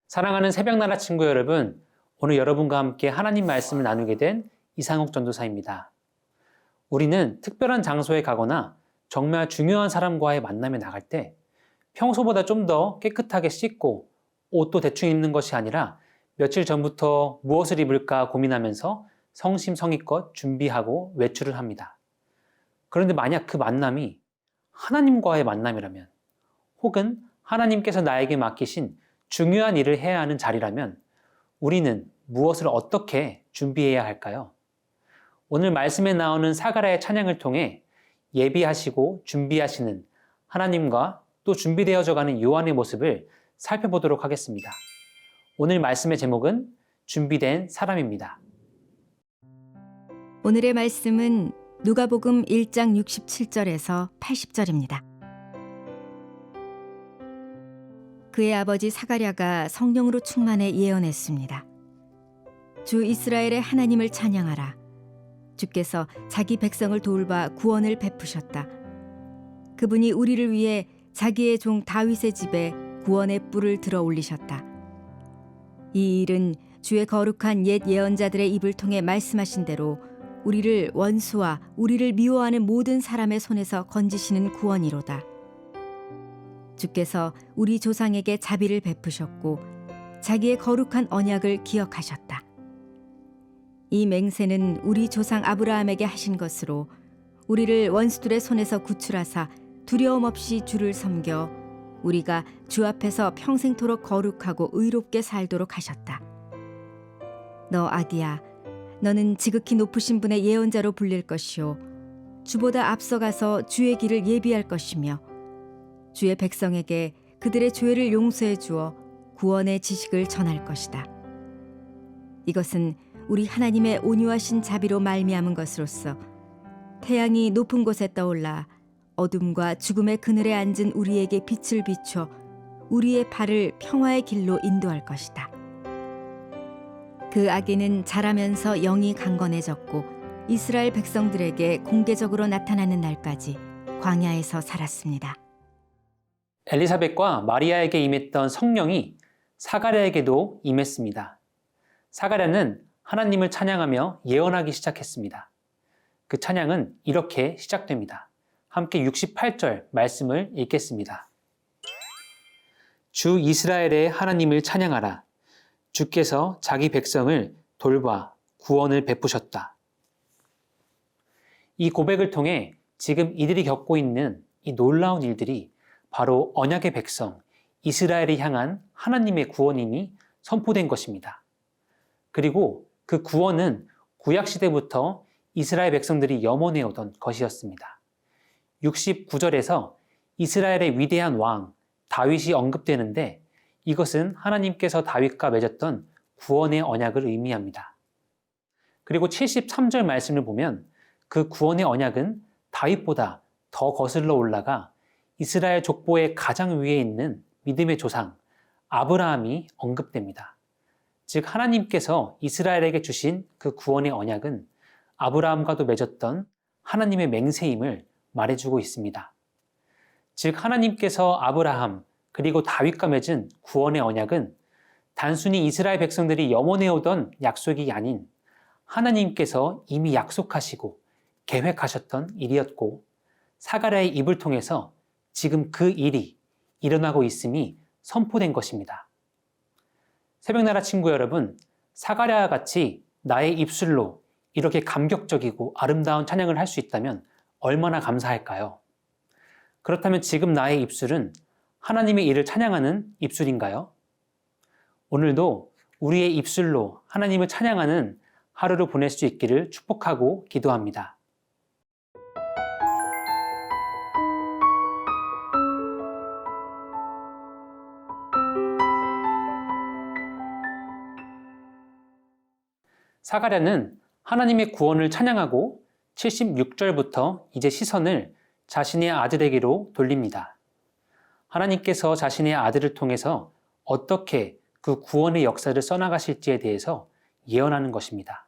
사랑하는 새벽나라 친구 여러분, 오늘 여러분과 함께 하나님 말씀을 나누게 된 이상욱 전도사입니다. 우리는 특별한 장소에 가거나 정말 중요한 사람과의 만남에 나갈 때 평소보다 좀 더 깨끗하게 씻고 옷도 대충 입는 것이 아니라 며칠 전부터 무엇을 입을까 고민하면서 성심성의껏 준비하고 외출을 합니다. 그런데 만약 그 만남이 하나님과의 만남이라면, 혹은 하나님께서 나에게 맡기신 중요한 일을 해야 하는 자리라면 우리는 무엇을 어떻게 준비해야 할까요? 오늘 말씀에 나오는 사가랴의 찬양을 통해 예비하시고 준비하시는 하나님과 또 준비되어져 가는 요한의 모습을 살펴보도록 하겠습니다. 오늘 말씀의 제목은 준비된 사람입니다. 오늘의 말씀은 누가복음 1장 67절에서 80절입니다. 그의 아버지 사가랴가 성령으로 충만해 예언했습니다. 주 이스라엘의 하나님을 찬양하라. 주께서 자기 백성을 돌봐 구원을 베푸셨다. 그분이 우리를 위해 자기의 종 다윗의 집에 구원의 뿔을 들어 올리셨다. 이 일은 주의 거룩한 옛 예언자들의 입을 통해 말씀하신 대로 우리를 원수와 우리를 미워하는 모든 사람의 손에서 건지시는 구원이로다. 주께서 우리 조상에게 자비를 베푸셨고 자기의 거룩한 언약을 기억하셨다. 이 맹세는 우리 조상 아브라함에게 하신 것으로 우리를 원수들의 손에서 구출하사 두려움 없이 주를 섬겨 우리가 주 앞에서 평생토록 거룩하고 의롭게 살도록 하셨다. 너 아기야, 너는 지극히 높으신 분의 예언자로 불릴 것이요 주보다 앞서가서 주의 길을 예비할 것이며 주의 백성에게 그들의 죄를 용서해 주어 구원의 지식을 전할 것이다. 이것은 우리 하나님의 온유하신 자비로 말미암은 것으로서 태양이 높은 곳에 떠올라 어둠과 죽음의 그늘에 앉은 우리에게 빛을 비춰 우리의 발을 평화의 길로 인도할 것이다. 그 아기는 자라면서 영이 강건해졌고 이스라엘 백성들에게 공개적으로 나타나는 날까지 광야에서 살았습니다. 엘리사벳과 마리아에게 임했던 성령이 사가랴에게도 임했습니다. 사가랴는 하나님을 찬양하며 예언하기 시작했습니다. 그 찬양은 이렇게 시작됩니다. 함께 68절 말씀을 읽겠습니다. 주 이스라엘의 하나님을 찬양하라. 주께서 자기 백성을 돌봐 구원을 베푸셨다. 이 고백을 통해 지금 이들이 겪고 있는 이 놀라운 일들이 바로 언약의 백성 이스라엘을 향한 하나님의 구원임이 선포된 것입니다. 그리고 그 구원은 구약시대부터 이스라엘 백성들이 염원해오던 것이었습니다. 69절에서 이스라엘의 위대한 왕 다윗이 언급되는데 이것은 하나님께서 다윗과 맺었던 구원의 언약을 의미합니다. 그리고 73절 말씀을 보면 그 구원의 언약은 다윗보다 더 거슬러 올라가 이스라엘 족보의 가장 위에 있는 믿음의 조상 아브라함이 언급됩니다. 즉 하나님께서 이스라엘에게 주신 그 구원의 언약은 아브라함과도 맺었던 하나님의 맹세임을 말해주고 있습니다. 즉 하나님께서 아브라함 그리고 다윗과 맺은 구원의 언약은 단순히 이스라엘 백성들이 염원해오던 약속이 아닌 하나님께서 이미 약속하시고 계획하셨던 일이었고 사가랴의 입을 통해서 지금 그 일이 일어나고 있음이 선포된 것입니다. 새벽나라 친구 여러분, 사가랴와 같이 나의 입술로 이렇게 감격적이고 아름다운 찬양을 할 수 있다면 얼마나 감사할까요? 그렇다면 지금 나의 입술은 하나님의 일을 찬양하는 입술인가요? 오늘도 우리의 입술로 하나님을 찬양하는 하루를 보낼 수 있기를 축복하고 기도합니다. 사가랴는 하나님의 구원을 찬양하고 76절부터 이제 시선을 자신의 아들에게로 돌립니다. 하나님께서 자신의 아들을 통해서 어떻게 그 구원의 역사를 써나가실지에 대해서 예언하는 것입니다.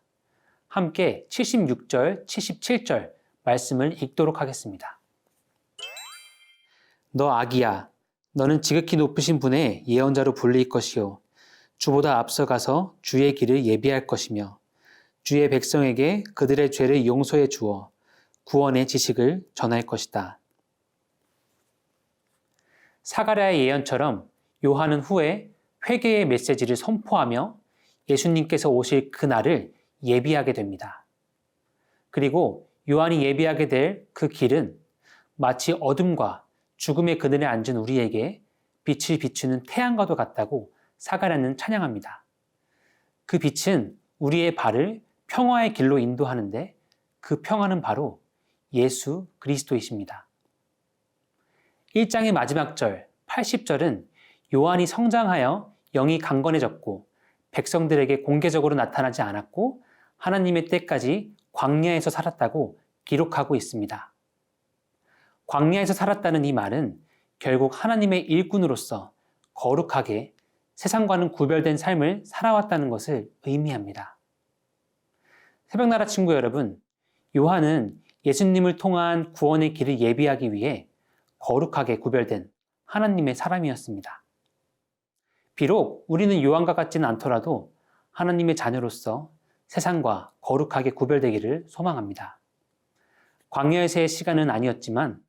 함께 76절, 77절 말씀을 읽도록 하겠습니다. 너 아기야, 너는 지극히 높으신 분의 예언자로 불릴 것이요 주보다 앞서가서 주의 길을 예비할 것이며 주의 백성에게 그들의 죄를 용서해 주어 구원의 지식을 전할 것이다. 사가랴의 예언처럼 요한은 후에 회개의 메시지를 선포하며 예수님께서 오실 그날을 예비하게 됩니다. 그리고 요한이 예비하게 될 그 길은 마치 어둠과 죽음의 그늘에 앉은 우리에게 빛을 비추는 태양과도 같다고 사가랴는 찬양합니다. 그 빛은 우리의 발을 평화의 길로 인도하는데 그 평화는 바로 예수 그리스도이십니다. 1장의 마지막 절, 80절은 요한이 성장하여 영이 강건해졌고 백성들에게 공개적으로 나타나지 않았고 하나님의 때까지 광야에서 살았다고 기록하고 있습니다. 광야에서 살았다는 이 말은 결국 하나님의 일꾼으로서 거룩하게 세상과는 구별된 삶을 살아왔다는 것을 의미합니다. 새벽나라 친구 여러분, 요한은 예수님을 통한 구원의 길을 예비하기 위해 거룩하게 구별된 하나님의 사람이었습니다. 비록 우리는 요한과 같지는 않더라도 하나님의 자녀로서 세상과 거룩하게 구별되기를 소망합니다. 광야에서의 시간은 아니었지만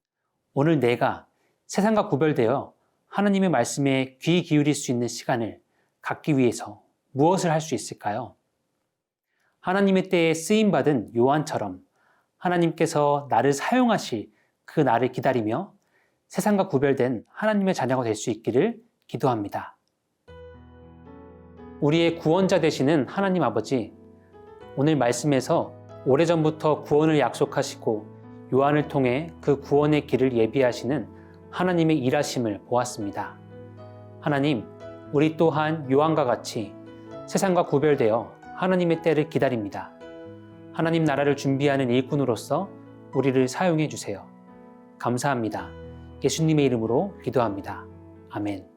오늘 내가 세상과 구별되어 하나님의 말씀에 귀 기울일 수 있는 시간을 갖기 위해서 무엇을 할 수 있을까요? 하나님의 때에 쓰임받은 요한처럼 하나님께서 나를 사용하실 그 날을 기다리며 세상과 구별된 하나님의 자녀가 될 수 있기를 기도합니다. 우리의 구원자 되시는 하나님 아버지, 오늘 말씀에서 오래전부터 구원을 약속하시고 요한을 통해 그 구원의 길을 예비하시는 하나님의 일하심을 보았습니다. 하나님, 우리 또한 요한과 같이 세상과 구별되어 하나님의 때를 기다립니다. 하나님 나라를 준비하는 일꾼으로서 우리를 사용해 주세요. 감사합니다. 예수님의 이름으로 기도합니다. 아멘.